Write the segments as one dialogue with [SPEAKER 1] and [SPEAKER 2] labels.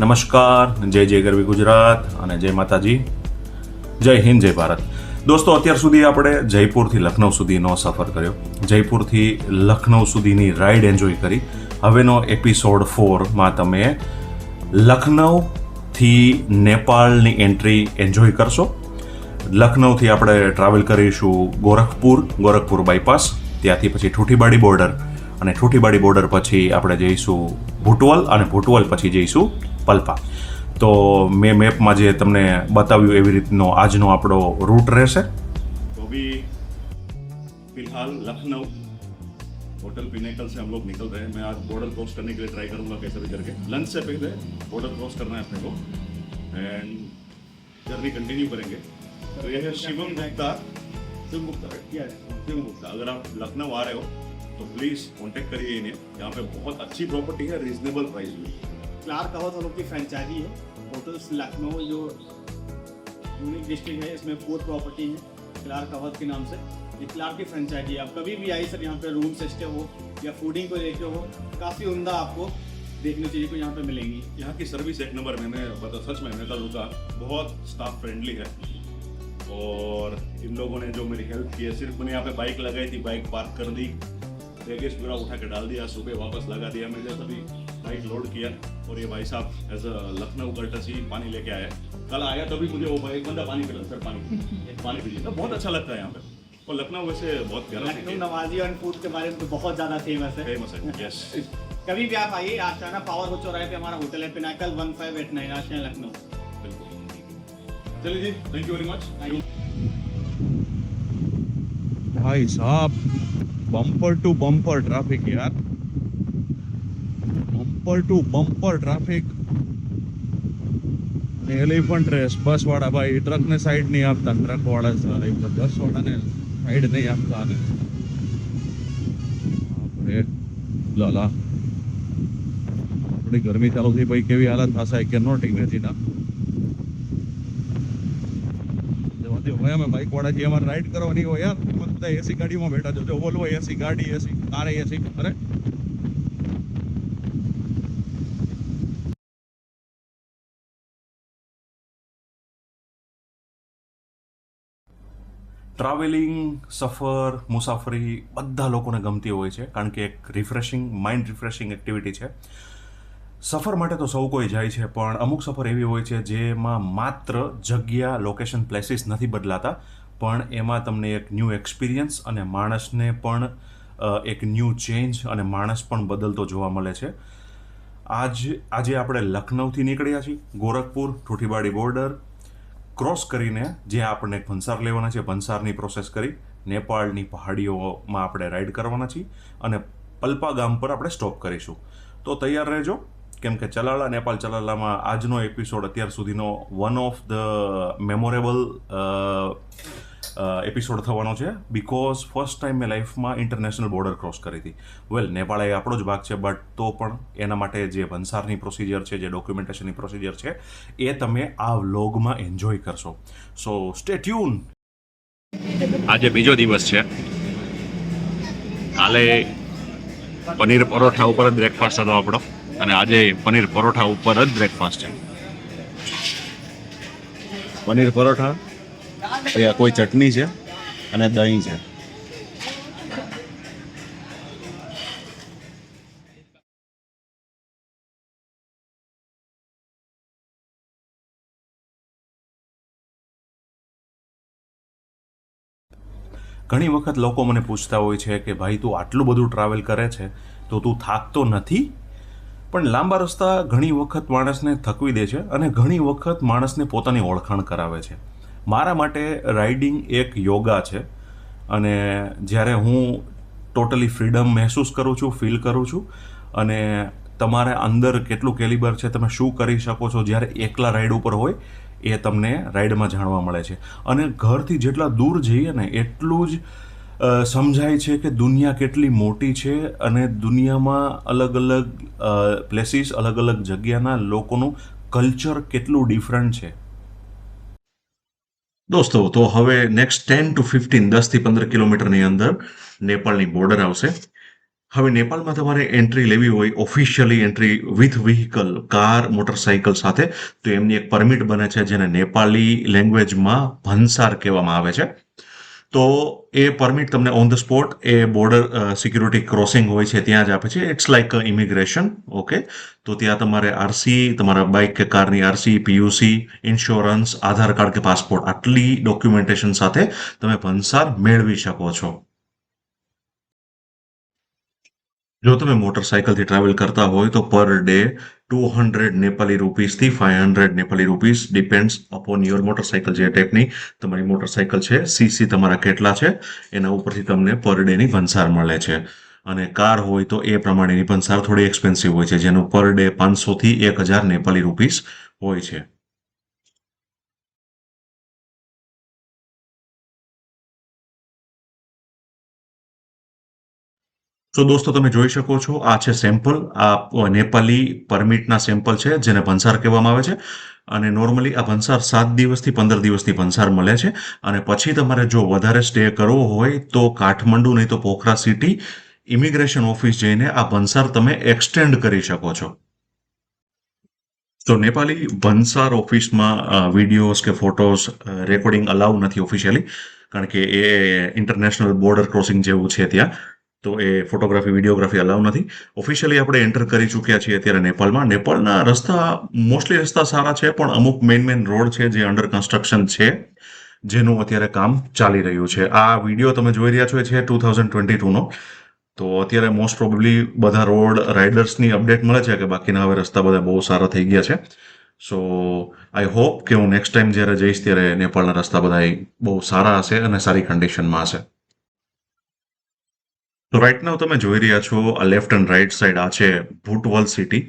[SPEAKER 1] નમસ્કાર, જય જય ગરવી ગુજરાત અને જય માતાજી, જય હિન્દ, જય ભારત. દોસ્તો, અત્યાર સુધી આપણે જયપુરથી લખનઉ સુધીનો સફર કર્યો. જયપુરથી લખનઉ સુધીની રાઈડ એન્જોય કરી. હવેનો એપિસોડ 4માં તમે લખનઉથી નેપાળની એન્ટ્રી એન્જોય કરશો. લખનઉથી આપણે ટ્રાવેલ કરીશું ગોરખપુર બાયપાસ, ત્યાંથી પછી ઠૂઠીબાડી બોર્ડર, અને ઠૂઠીબાડી બોર્ડર પછી આપણે જઈશું ભૂટવલ, અને ભૂટવલ પછી જઈશું પલ્પા. તો મેં મેપમાં જે તમને બતાવ્યું એવી રીતનો આજનો આપણો રૂટ રહેશે. તો भी फिलहाल लखनऊ होटल पिनेकल से हम लोग निकल रहे हैं. मैं आज बॉर्डर क्रॉस करने के लिए ट्राई करूंगा कैसे भी करके. लंच से पहले बॉर्डर क्रॉस करना है अपने को एंड जर्नी कंटिन्यू करेंगे. तो ये है शिवम गुप्ता. अगर आप लखनऊ आ रहे हो तो प्लीज़ कॉन्टेक्ट करिए इन्हें. यहाँ पे बहुत अच्छी प्रॉपर्टी है, रीजनेबल प्राइस में.
[SPEAKER 2] क्लार्क अवध हम लोग की फ्रेंचाइजी है. होटल्स लखनऊ जो यूनिक डिस्ट्रिक्ट है, इसमें 4 प्रॉपर्टी है क्लार्क अवध के नाम से. ये क्लार्क की फ्रेंचाइजी है. आप कभी भी आइए सर, यहाँ पे रूम से स्टे हो या फूडिंग को लेके हो, काफ़ी उम्दा आपको देखने चाहिए को यहाँ पे मिलेंगी.
[SPEAKER 1] यहाँ की सर्विस एक नंबर में, मैं बता सच में मैं करूँगा, बहुत स्टाफ फ्रेंडली है. और इन लोगों ने जो मेरी हेल्प की है, सिर्फ मैंने यहाँ पे बाइक लगाई थी, बाइक पार्क कर दी, बैगेज पूरा उठा के डाल दिया, सुबह वापस लगा दिया. मैंने सभी बाइक लोड किया और ये भाई साहब एज अ लखनऊ कर्टसी पानी लेके आए. कल आया तभी मुझे वो भाई बंदा पानी पिला, सर पानी पीजिए. तो बहुत अच्छा लगता है यहाँ पे. और लखनऊ वैसे बहुत प्यारा
[SPEAKER 2] लखनऊ नवाजी एंड फूड के बारे में तो बहुत ज़्यादा फेमस है.
[SPEAKER 1] यस.
[SPEAKER 2] कभी भी आप आइए. आशियाना पावर हो चौराहे पे हमारा होटल है, पिनाकल 1589 आशियाना लखनऊ.
[SPEAKER 1] बिल्कुल. चलिए जी, थैंक यू वेरी मच.
[SPEAKER 3] भाई साहब, बम्पर टू बम्पर ट्रैफिक यार, bumper to bumper traffic. Elephant race bus वाला भाई ट्रक ने साइड नहीं आपता, ट्रक वाला बस वाला ने साइड नहीं आपता. अरे लाला, थोड़ी गर्मी चालू थी भाई, केवी हालत થશે I cannot imagine. भाई हमें बाइक वाला जी हमारे राइड करवानी हो यार, मतलब एसी गाड़ी में बैठा जो बोलो एसी गाड़ी, एसी कार, एसी. अरे
[SPEAKER 1] ટ્રાવેલિંગ, સફર, મુસાફરી બધા લોકોને ગમતી હોય છે, કારણ કે એક માઇન્ડ રિફ્રેશિંગ એક્ટિવિટી છે. સફર માટે તો સૌ કોઈ જાય છે, પણ અમુક સફર એવી હોય છે જેમાં માત્ર જગ્યા, લોકેશન, પ્લેસીસ નથી બદલાતા, પણ એમાં તમને એક ન્યૂ એક્સપિરિયન્સ અને માણસને પણ એક ન્યૂ ચેન્જ અને માણસ પણ બદલતો જોવા મળે છે. આજે આપણે લખનઉથી નીકળ્યા છીએ. ગોરખપુર, ઠૂઠીબાડી બોર્ડર ક્રોસ કરીને જ્યાં આપણને ભંસાર લેવાના છે, ભંસારની પ્રોસેસ કરી નેપાળની પહાડીઓમાં આપણે રાઈડ કરવાના છીએ, અને પલ્પા ગામ પર આપણે સ્ટોપ કરીશું. તો તૈયાર રહેજો, કેમ કે નેપાળ ચલાલામાં આજનો એપિસોડ અત્યાર સુધીનો one of the memorable episode થવાનો છે, બિકોઝ ફર્સ્ટ ટાઈમ મેં લાઈફમાં ઇન્ટરનેશનલ બોર્ડર ક્રોસ કરી હતી. નેપાળ એ આપણો જ ભાગ છે, બટ તો પણ એના માટે જે ભંસારની પ્રોસિજર છે, જે ડોક્યુમેન્ટેશનની પ્રોસિજર છે, એ તમે આ વ્લોગમાં એન્જોય કરશો. સો સ્ટે ટ્યુન. આજે બીજો દિવસ છે. કાલે પનીર પરોઠા ઉપર જ બ્રેકફાસ્ટ હતો આપણો, અને આજે પનીર પરોઠા ઉપર જ બ્રેકફાસ્ટ છે. પનીર પરોઠા, અહીંયા કોઈ ચટણી છે અને દહીં છે. ઘણી વખત લોકો મને પૂછતા હોય છે કે ભાઈ તું આટલું બધું ટ્રાવેલ કરે છે તો તું થાકતો નથી? પણ લાંબા રસ્તા ઘણી વખત માણસને થકવી દે છે, અને ઘણી વખત માણસને પોતાની ઓળખાણ કરાવે છે. મારા માટે રાઇડિંગ એક યોગા છે, અને જ્યારે હું ટોટલી ફ્રીડમ મહેસૂસ કરું છું, ફીલ કરું છું, અને તમારે અંદર કેટલું કેલિબર છે, તમે શું કરી શકો છો જ્યારે એકલા રાઈડ ઉપર હોય, એ તમને રાઈડમાં જાણવા મળે છે. અને ઘરથી જેટલા દૂર જઈએ ને એટલું જ સમજાય છે કે દુનિયા કેટલી મોટી છે, અને દુનિયામાં અલગ અલગ પ્લેસીસ, અલગ અલગ જગ્યાના લોકોનું કલ્ચર કેટલું ડિફરન્ટ છે. દોસ્તો, તો હવે નેક્સ્ટ 10 to 15 10 થી 15 કિલોમીટરની અંદર નેપાળની બોર્ડર આવશે. હવે નેપાળમાં તમારે એન્ટ્રી લેવી હોય, officially entry with vehicle, car, motorcycle સાથે, તો એમની એક પરમિટ બને છે જેને નેપાળી લેંગ્વેજમાં ભંસાર કહેવામાં આવે છે. તો એ પરમિટ તમને on the spot A border security crossing હોય છે ત્યાં જ આપે છે. It's like immigration. ઓકે, તો ત્યાં તમારે આરસી, તમારા બાઇક કે કારની આરસી, પીયુસી, ઇન્સ્યોરન્સ, આધાર કાર્ડ કે પાસપોર્ટ, આટલી ડોક્યુમેન્ટેશન સાથે તમે ભંસાર મેળવી શકો છો. જો તમે મોટરસાયકલથી ટ્રાવેલ કરતા હોય તો પર ડે 200 નેપાલી રૂપીસથી 500 Nepali rupees, depends upon your motorcycle, જે ટાઈપની તમારી મોટરસાયકલ છે, સીસી તમારા કેટલા છે એના ઉપરથી તમને પર ડેની ભંસાર મળે છે. અને કાર હોય તો એ પ્રમાણેની ભંસાર થોડી એક્સપેન્સિવ હોય છે, જેનું પર ડે 500થી 1000 નેપાલી રૂપીસ હોય છે. તો દોસ્તો તમે જોઈ શકો છો, આ છે સેમ્પલ. આ નેપાલી પરમિટના સેમ્પલ છે જેને ભંસાર કહેવામાં આવે છે. અને નોર્મલી આ ભંસાર 7 દિવસથી 15 દિવસથી ભંસાર મળે છે. અને પછી તમારે જો વધારે સ્ટે કરવો હોય તો કાઠમંડુ નહીં તો પોખરા સિટી ઇમિગ્રેશન ઓફિસ જઈને આ ભંસાર તમે એક્સટેન્ડ કરી શકો છો. તો નેપાળી ભંસાર ઓફિસમાં વિડીયોઝ કે ફોટોઝ રેકોર્ડિંગ અલાઉ નથી ઓફિશિયલી, કારણ કે એ ઇન્ટરનેશનલ બોર્ડર ક્રોસિંગ જેવું છે ત્યાં. તો એ ફોટોગ્રાફી, વિડીયોગ્રાફી અલાઉ નથી. ઓફિશિયલી આપણે એન્ટર કરી ચૂક્યા છીએ અત્યારે નેપાળમાં. નેપાળના રસ્તા મોસ્ટલી રસ્તા સારા છે, પણ અમુક મેઇન રોડ છે જે અંડર કન્સ્ટ્રક્શન છે, જેનું અત્યારે કામ ચાલી રહ્યું છે. આ વિડીયો તમે જોઈ રહ્યા છો એ છે 2022નો. તો અત્યારે મોસ્ટ પ્રોબેબલી બધા રોડ રાઇડર્સની અપડેટ મળે છે કે બાકીના હવે રસ્તા બધા બહુ સારા થઈ ગયા છે. સો આઈ હોપ કે હું નેક્સ્ટ ટાઈમ જ્યારે જઈશ ત્યારે નેપાળના રસ્તા બધા બહુ સારા હશે અને સારી કન્ડિશનમાં હશે. તો રાઈટ નાઉ તમે જોઈ રહ્યા છો આ લેફ્ટ એન્ડ રાઈટ સાઈડ આ છે ભૂટવલ સિટી,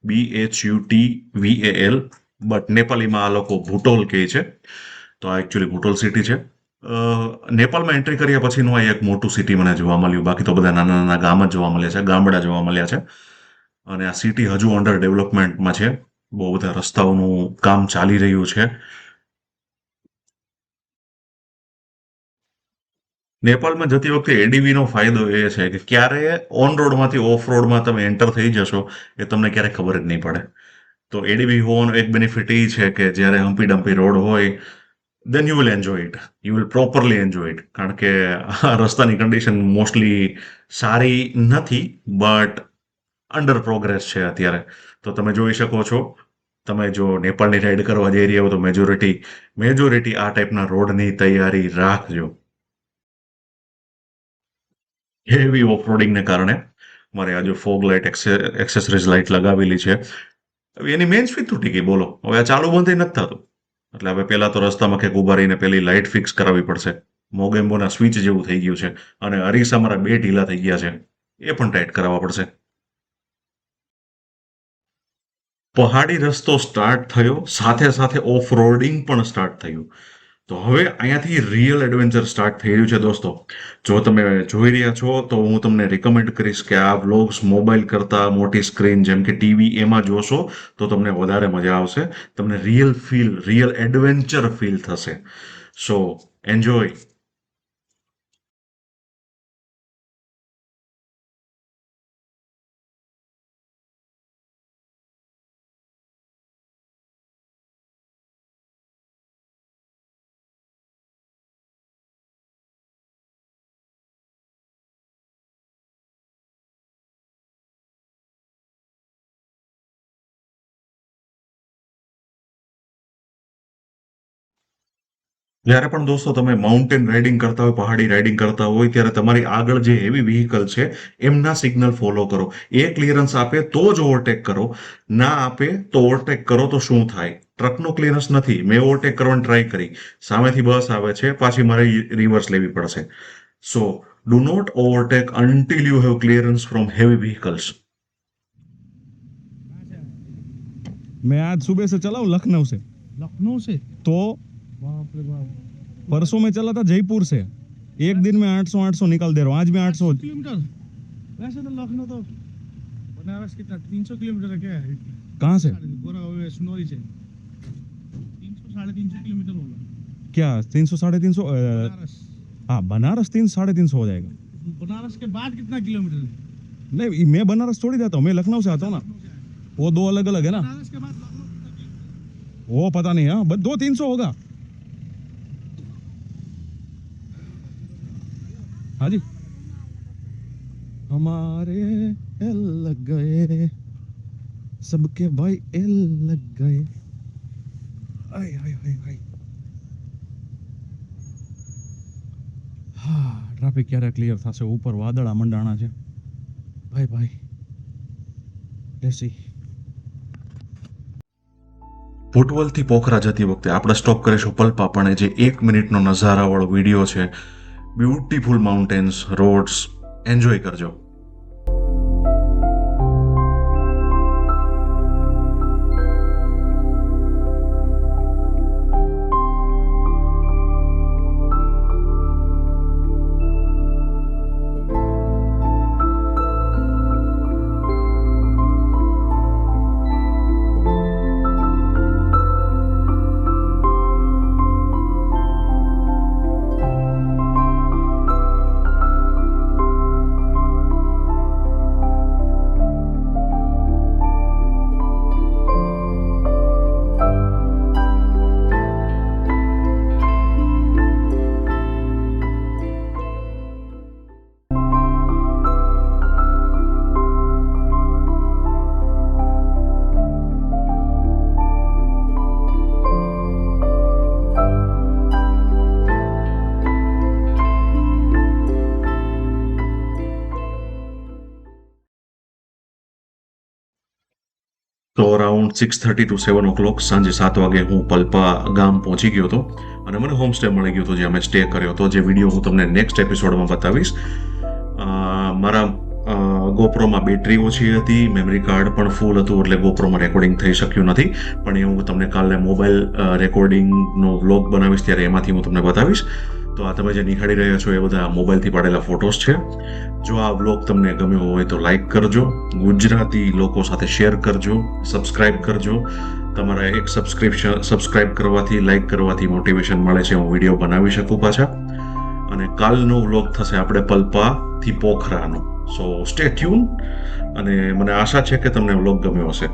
[SPEAKER 1] BHUTVAL, બટ નેપાળીમાં આ લોકો ભૂટોલ કહે છે. તો આ એકચ્યુઅલી ભૂટોલ સિટી છે. નેપાળમાં એન્ટ્રી કર્યા પછીનું આ એક મોટું સિટી મને જોવા મળ્યું. બાકી તો બધા નાના નાના ગામ જ જોવા મળ્યા છે, ગામડા જોવા મળ્યા છે. અને આ સિટી હજુ અંડર ડેવલપમેન્ટમાં છે. બહુ બધા રસ્તાઓનું કામ ચાલી રહ્યું છે. નેપાળમાં જતી વખતે એડીવીનો ફાયદો એ છે કે ક્યારે ઓન રોડમાંથી ઓફ રોડમાં તમે એન્ટર થઈ જશો એ તમને ક્યારે ખબર જ નહીં પડે. તો એડીવી હોવાનો એક બેનિફિટ એ છે કે જ્યારે હમ્પી ડમ્પી રોડ હોય, then you will enjoy it. You will properly enjoy it. કારણ કે આ રસ્તાની કન્ડિશન મોસ્ટલી સારી નથી, બટ અંડર પ્રોગ્રેસ છે અત્યારે. તો તમે જોઈ શકો છો, તમે જો નેપાળની રાઈડ કરવા જઈ રહ્યા હો તો મેજોરિટી આ ટાઈપના રોડની તૈયારી રાખજો. હેવી ઓફરોડિંગને કારણે મારે આ જો ફોગ લાઇટ એક્સેસરીઝ લાઇટ લગાવેલી છે, હવે એની મેઇન સ્વિચ તૂટી ગઈ. બોલો, હવે આ ચાલુ બંધ નથી થતું. એટલે હવે પહેલા તો રસ્તામાં ક્યાંક ઉભા રહીને પેલી લાઇટ ફિક્સ કરાવવી પડશે. મોગેમ્બોના સ્વિચ જેવું થઈ ગયું છે. અને અરીસા મારા 2 ઢીલા થઈ ગયા છે, એ પણ ટાઈટ કરાવવા પડશે. પહાડી રસ્તો સ્ટાર્ટ થયો, સાથે સાથે ઓફ રોડિંગ પણ સ્ટાર્ટ થયું. તો હવે અહીંયાથી રિયલ એડવેન્ચર સ્ટાર્ટ થઈ રહ્યું છે દોસ્તો. જો તમે જોઈ રહ્યા છો તો હું તમને રિકમેન્ડ કરીશ કે આ વ્લોગ્સ મોબાઈલ કરતાં મોટી સ્ક્રીન જેમ કે ટીવી એમાં જોશો તો તમને વધારે મજા આવશે. તમને રિયલ એડવેન્ચર ફીલ થશે. સો એન્જોય. જ્યારે પણ દોસ્તો તમે માઉન્ટેન રાઇડિંગ કરતા હોય, પહાડી રાઇડિંગ કરતા હોય, ત્યારે તમારી આગળ જે હેવી વ્હીકલ છે એમના સિગ્નલ ફોલો કરો. એ ક્લિયરન્સ આપે તો જ ઓવરટેક કરો, ના આપે તો ઓવરટેક કરો તો શું થાય? ટ્રકનો ક્લિયરન્સ નથી, મેં ઓવરટેક કરવાની ટ્રાય કરી, સામેથી બસ આવે છે, પાછી મારે રિવર્સ લેવી પડશે. So do not overtake until you have clearance from heavy vehicles.
[SPEAKER 3] मैं आज सुबह से चला हूँ लखनऊ से.
[SPEAKER 4] लखनऊ से?
[SPEAKER 3] तो
[SPEAKER 4] बाप रे बाप,
[SPEAKER 3] परसों में चला था जयपुर से. एक दिन में 800 निकाल दे रहा हूँ. आज मैं 800.
[SPEAKER 4] किलोमीटर? वैसे तो लखनऊ तो बनारस कितना 300 किलोमीटर है क्या?
[SPEAKER 3] कहाँ से?
[SPEAKER 4] गोरा सुनौरी से 300-350 किलोमीटर होगा
[SPEAKER 3] क्या 300 350?
[SPEAKER 4] बनारस।
[SPEAKER 3] हाँ, बनारस 300 350 हो जाएगा.
[SPEAKER 4] बनारस के बाद कितना किलोमीटर है?
[SPEAKER 3] नहीं मैं बनारस थोड़ी रहता हूँ, मैं लखनऊ से आता हूँ ना, वो दो अलग अलग है ना,
[SPEAKER 4] बनारस के बाद लखनऊ तक
[SPEAKER 3] वो पता नहीं। हाँ 200-300 होगा। हाँ जी। हमारे एल लग गए, सबके भाई एल लग गए। आय आय आय आय। હા ટ્રાફિક ક્યારે ક્લિયર થશે? ઉપર વાદળા મંડાણા છે ભાઈ ભાઈ. લેસી
[SPEAKER 1] ભુટવલથી પોખરા જતી વખતે આપણે સ્ટોપ કરીશું પલ્પા, પણ એ જે 1 મિનિટનો નજારાવાળો વિડીયો છે, બ્યુટીફુલ માઉન્ટેન્સ, રોડ્સ, એન્જોય કરજો. તો અરાઉન્ડ 6:30 to 7 o'clock સાંજે 7 વાગે હું પલ્પા ગામ પહોંચી ગયો હતો અને મને હોમસ્ટે મળી ગયો હતો, જે અમે સ્ટે કર્યો હતો, જે વિડીયો હું તમને નેક્સ્ટ એપિસોડમાં બતાવીશ. મારા ગોપ્રોમાં બેટરી ઓછી હતી, મેમરી કાર્ડ પણ ફૂલ હતું, એટલે ગોપ્રોમાં રેકોર્ડિંગ થઈ શક્યું નથી, પણ એ હું તમને કાલે મોબાઈલ રેકોર્ડિંગનો વ્લોગ બનાવીશ ત્યારે એમાંથી હું તમને બતાવીશ. તો આ તમે જે નિહાળી રહ્યા છો એ બધા મોબાઈલથી પાડેલા ફોટોસ છે. જો આ વ્લોગ તમને ગમ્યો હોય તો લાઈક કરજો, ગુજરાતી લોકો સાથે શેર કરજો, સબસ્ક્રાઇબ કરજો. તમારા એક સબસ્ક્રાઇબ કરવાથી, લાઈક કરવાથી મોટિવેશન મળે છે, હું વિડીયો બનાવી શકું પાછા. અને કાલનો વ્લોગ થશે આપણે પલ્પાથી પોખરાનો. સો સ્ટે ટ્યુન, અને મને આશા છે કે તમને વ્લોગ ગમ્યો હશે.